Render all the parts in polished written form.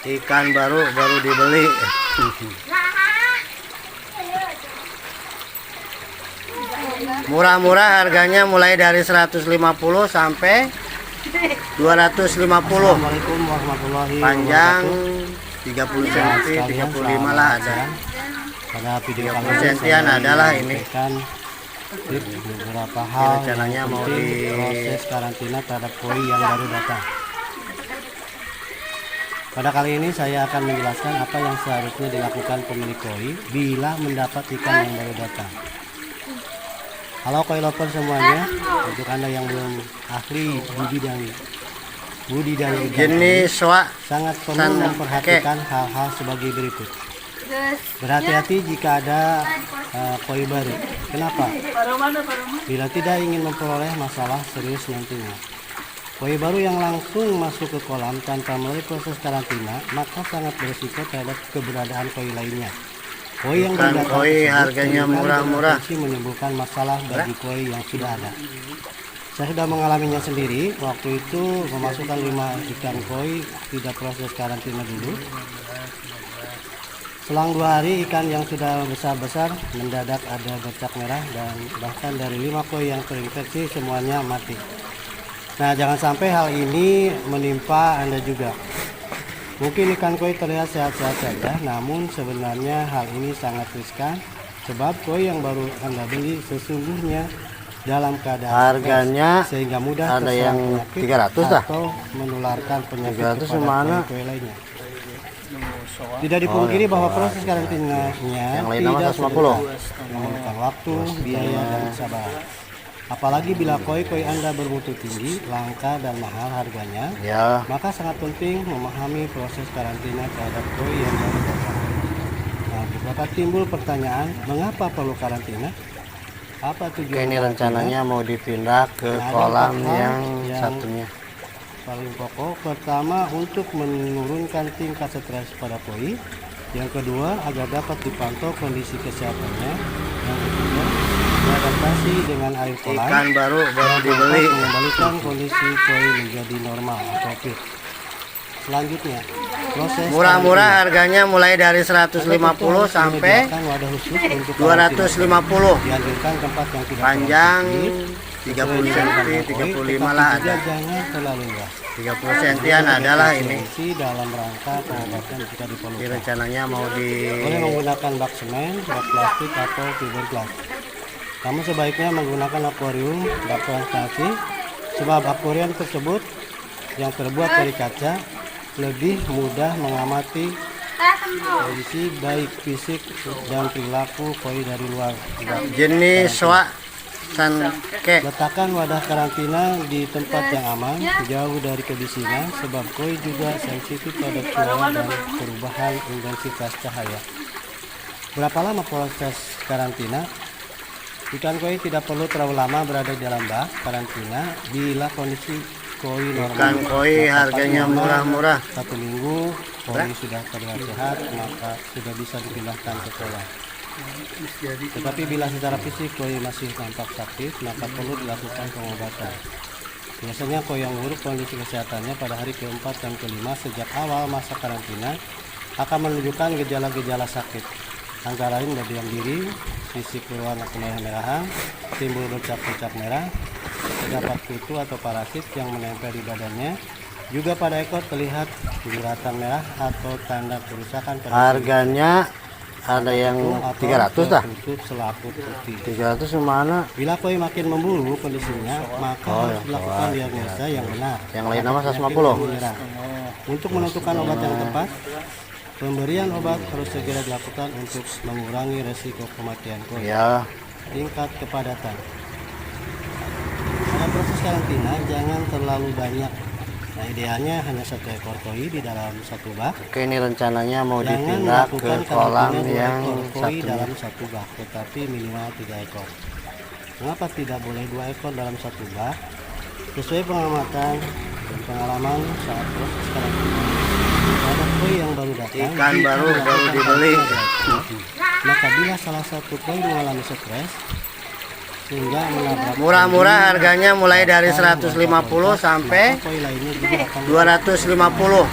Ikan baru dibeli. Murah-murah harganya mulai dari 150 sampai 250. Assalamualaikum warahmatullahi Panjang wabarakatuh. 30 cm, 35 lah ada. Pada video 30 kali ini sentian saya adalah ini. memberikan beberapa hal rencananya yang mau penting di proses karantina terhadap koi yang baru datang. Pada kali ini saya akan menjelaskan apa yang seharusnya dilakukan pemilik koi bila mendapat ikan yang baru datang. Halo koi lover semuanya, untuk Anda yang belum ahli budidaya ikan jenis swak sangat perlu memperhatikan hal-hal sebagai berikut. Berhati-hati jika ada koi baru. Kenapa? Bila tidak ingin memperoleh masalah serius nantinya. Koi baru yang langsung masuk ke kolam tanpa melalui proses karantina, maka sangat berisiko terhadap keberadaan koi lainnya. Koi yang Ikan datang koi tersebut harganya murah-murah. berpotensi menimbulkan masalah bagi koi yang sudah ada. Saya sudah mengalaminya sendiri. Waktu itu memasukkan 5 ikan koi, tidak proses karantina dulu. Selang 2 hari ikan yang sudah besar-besar mendadak ada bercak merah, dan bahkan dari 5 koi yang terinfeksi semuanya mati. Nah, jangan sampai hal ini menimpa Anda juga. Mungkin ikan koi terlihat sehat-sehat saja, namun sebenarnya hal ini sangat riskan sebab koi yang baru Anda beli sesungguhnya dalam keadaan Harganya stres, sehingga mudah ada yang terserang 300 dah. atau menularkan penyakit 300 kepada mana? koi lainnya. Tidak dipungkiri bahwa proses karantinanya yang lain nama tidak 150. semudah, memerlukan waktu, biaya, dan kesabaran. Apalagi bila koi-koi Anda bermutu tinggi, langka, dan mahal harganya, Ya, maka sangat penting memahami proses karantina terhadap koi yang baru datang. Nah, dapat timbul pertanyaan, mengapa perlu karantina? Apa tujuan ini karantina? rencananya mau dipindah ke Nah, ada kolam 4 hal yang yang satunya. paling pokok. Pertama, untuk menurunkan tingkat stres pada koi. Yang kedua, agar dapat dipantau kondisi kesehatannya. Yang ketiga, beradaptasi dengan air kolam. Ikan baru Yang dibeli. keempat, mengembalikan kondisi koi menjadi normal atau fit. Selanjutnya, proses Murah-murah karantina. harganya mulai dari 150 sampai Menyediakan wadah khusus untuk 250. dihadirkan tempat yang tidak Panjang terlalu 30 sempit, cm, sesuai dengan 35 koi, lah tetapi ada. juga jangan terlalu luas. 30 sentian adalah ini. Efisiensi dalam rangka pengobatan jika Ini diperlukan. rencananya mau di Boleh menggunakan bak semen, bak plastik, atau fiberglass. Kamu sebaiknya menggunakan akuarium bak translasi, sebab akuarium tersebut yang terbuat dari kaca lebih mudah mengamati kondisi baik fisik dan perilaku koi dari luar. jenis swak sanke. Letakkan wadah karantina di tempat yang aman, jauh dari kebisingan, sebab koi juga sensitif pada suara dan perubahan intensitas cahaya. Berapa lama proses karantina? Ikan koi tidak perlu terlalu lama berada di dalam bak karantina bila kondisi koi normal. Ikan koi Maka harganya paling lambat murah-murah. 1 minggu koi sudah terlihat sehat, maka sudah bisa dipindahkan ke kolam. Tetapi bila secara fisik koi masih tampak sakit, maka perlu dilakukan pengobatan. Biasanya koi yang buruk kondisi kesehatannya pada hari keempat dan kelima sejak awal masa karantina akan menunjukkan gejala-gejala sakit, antara lain berdiam diri, fisik berwarna kemerah-merahan, timbul bercak-bercak merah, terdapat kutu atau parasit yang menempel di badannya. Juga pada ekor terlihat guratan merah atau tanda kerusakan pada Harganya ada yang 300 dah. tertutup selaput putih. 300 mana? Bila koi makin memburuk kondisinya, maka harus dilakukan diagnosa yang benar. Yang lain nama Penyakit 150. yang menyerang. Untuk menentukan obat yang tepat, pemberian obat harus segera dilakukan untuk mengurangi resiko kematian koi. Ya, Tingkat kepadatan. Pada proses karantina jangan terlalu banyak. Nah, idealnya hanya 1 ekor koi di dalam 1 bak. oke, ini rencananya mau Jangan dipindah ke melakukan kolam karantina 2 yang ekor koi satunya. dalam 1 bak, tetapi minimal 3 ekor. Mengapa tidak boleh 2 ekor dalam 1 bak? Sesuai pengamatan dan pengalaman saat proses karantina, pada koi yang baru datang, Ikan jika baru melakukan dibeli. karantina, maka bila salah satu koi mengalami stres sehingga menabrak Murah-murah harganya mulai dari 150 sampai koi lainnya juga akan 250.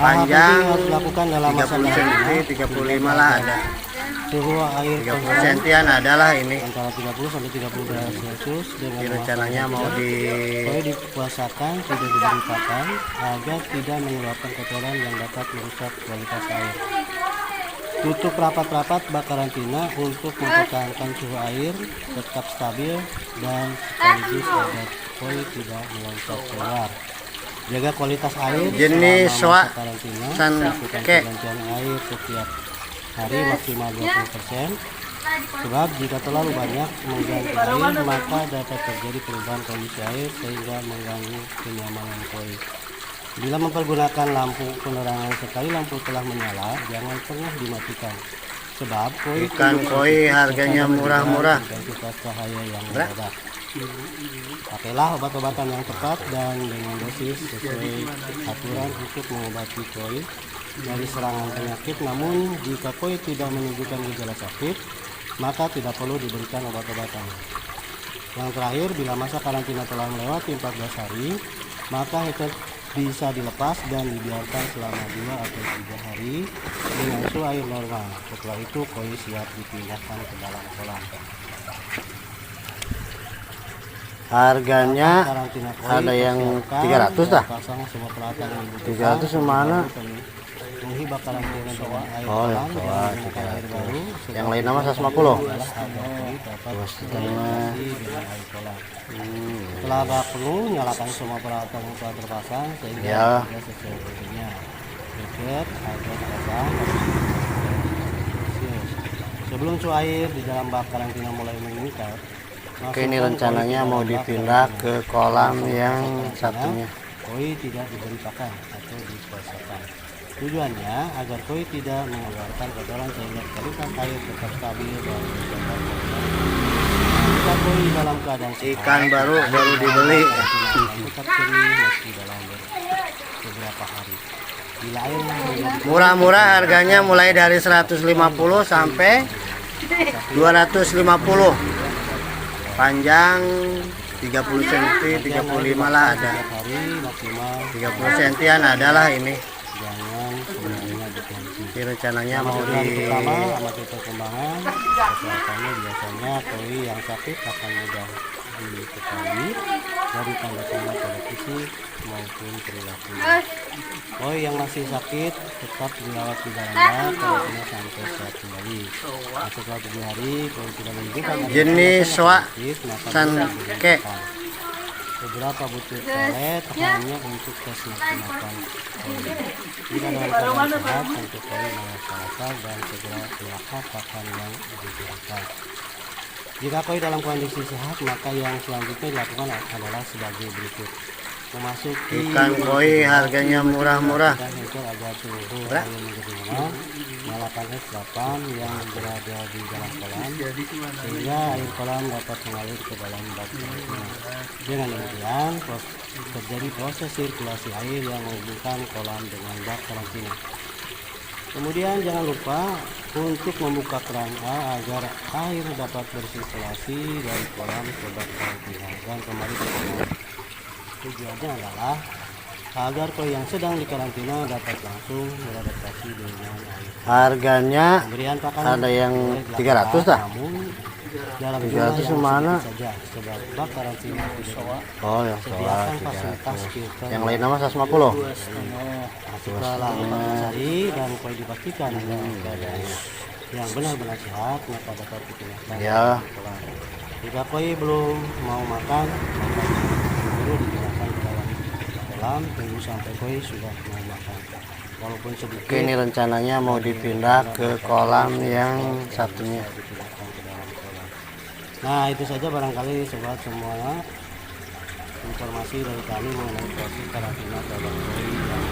Panjang harus dilakukan dalam masa 30 cm, 35 lah ada. Suhu air 30 sentian adalah ini. antara 30 sampai 30 derajat Celcius dengan Ini rencananya mau koi dipuasakan tidak diberi pakan agar tidak mengeluarkan kotoran yang dapat merusak kualitas air. Tutup rapat-rapat bak karantina untuk mempertahankan suhu air tetap stabil dan sekaligus agar koi tidak meloncat keluar. Jaga kualitas air Jenis selama masa soa karantina. sanke. Lakukan pergantian air setiap hari maksimal 20%. Sebab jika terlalu banyak mengganti air maka dapat terjadi perubahan kondisi air sehingga mengganggu kenyamanan koi. Bila mempergunakan lampu penerangan sekali lampu telah menyala, jangan pernah dimatikan. Sebab koi Ikan koi harganya murah-murah. intensitas cahaya yang mendadak. Pakailah obat-obatan yang tepat dan dengan dosis sesuai aturan untuk mengobati koi dari serangan penyakit. Namun jika koi tidak menunjukkan gejala sakit, maka tidak perlu diberikan obat-obatan. Yang terakhir, bila masa karantina telah melewati 14 hari, maka heater bisa dilepas dan dibiarkan selama 2 atau 3 hari dengan suhu air normal. Setelah itu koi siap dipindahkan ke dalam kolam. Harganya Karantina koi ada yang persiapkan 300 dah. pasang semua peralatan yang dibutuhkan. 300 kemana? Penuhi bak karantina dengan air Oh, kolam yang dan tua, menggunakan air baru. Yang lain nama 150. Adalah agar koi dapat Terus beradaptasi dengan air kolam. Setelah bak penuh, nyalakan semua peralatan yang telah terpasang sehingga Ya. tidak sesuai fungsinya. Tiket agar dipasang sebelum suhu air di dalam bak karantina mulai meningkat. Oke, ini rencananya mau dipindah ke kolam yang satunya. Koi tidak diberi pakan atau dipuasakan. Tujuannya agar koi tidak mengeluarkan kotoran sehingga kualitas air tetap stabil dan menjaga kualitas. Jika koi dalam keadaan sehat, Ikan baru dibeli. tetap jernih meski dalam beberapa hari. Bila air menjadi Murah-murah harganya mulai dari 150 sampai 250. Panjang 30 cm, 35 lah ada. hari maksimal 30 sentian adalah ini. jangan semuanya diganti. Ini rencananya mau Kemudian di pertama amati perkembangan kesehatannya. Biasanya koi yang sakit akan mudah diketahui dari tanda-tanda pada fisik maupun perilaku. Koi yang masih sakit tetap dirawat di dalam bak karantina sampai sehat kembali. Nah, setelah 7 hari koi tidak menunjukkan adanya jenis tanda-tanda soa sakit, maka sanke. bisa diberikan beberapa butir toilet hanya untuk kesehatan koi. Jika dalam keadaan sehat, untuk koi melaksanakan dan segera melahap pakan yang dibutuhkan. Jika koi dalam kondisi sehat, maka yang selanjutnya dilakukan adalah sebagai berikut: memasuki Ikan koi harganya murah-murah. dan heater agar suhu air menjadi normal, nyalakan es 8 yang berada di dalam kolam sehingga air kolam dapat mengalir ke dalam bak karantina. Dengan demikian terjadi proses sirkulasi air yang menghubungkan kolam dengan bak karantina. Kemudian jangan lupa untuk membuka keran A agar air dapat bersirkulasi dari kolam ke bak karantina dan kembali ke kolam. Tujuannya adalah agar koi yang sedang dikarantina dapat langsung beradaptasi dengan air. Harganya Pemberian pakan ada yang boleh 300 dilakukan, dah. namun dalam 300 jumlah yang mana? sedikit saja, sebab bak karantina tidak Oh, yang sediakan soa fasilitas 300. filter. Yang lain nama 150. Setelah 14 hari dan koi dipastikan dalam keadaan yang benar-benar sehat, maka dapat dipindahkan Ya. ke kolam. Jika koi belum mau makan, maka perlu dipindahkan ke dalam kolam. Tunggu sampai koi sudah mau makan. Walaupun sedikit. Oke, ini rencananya mau dipindah ke kolam yang satunya. Dipindahkan ke dalam kolam. Nah, itu saja barangkali sobat semuanya informasi dari kami mengenai proses karantina terhadap koi yang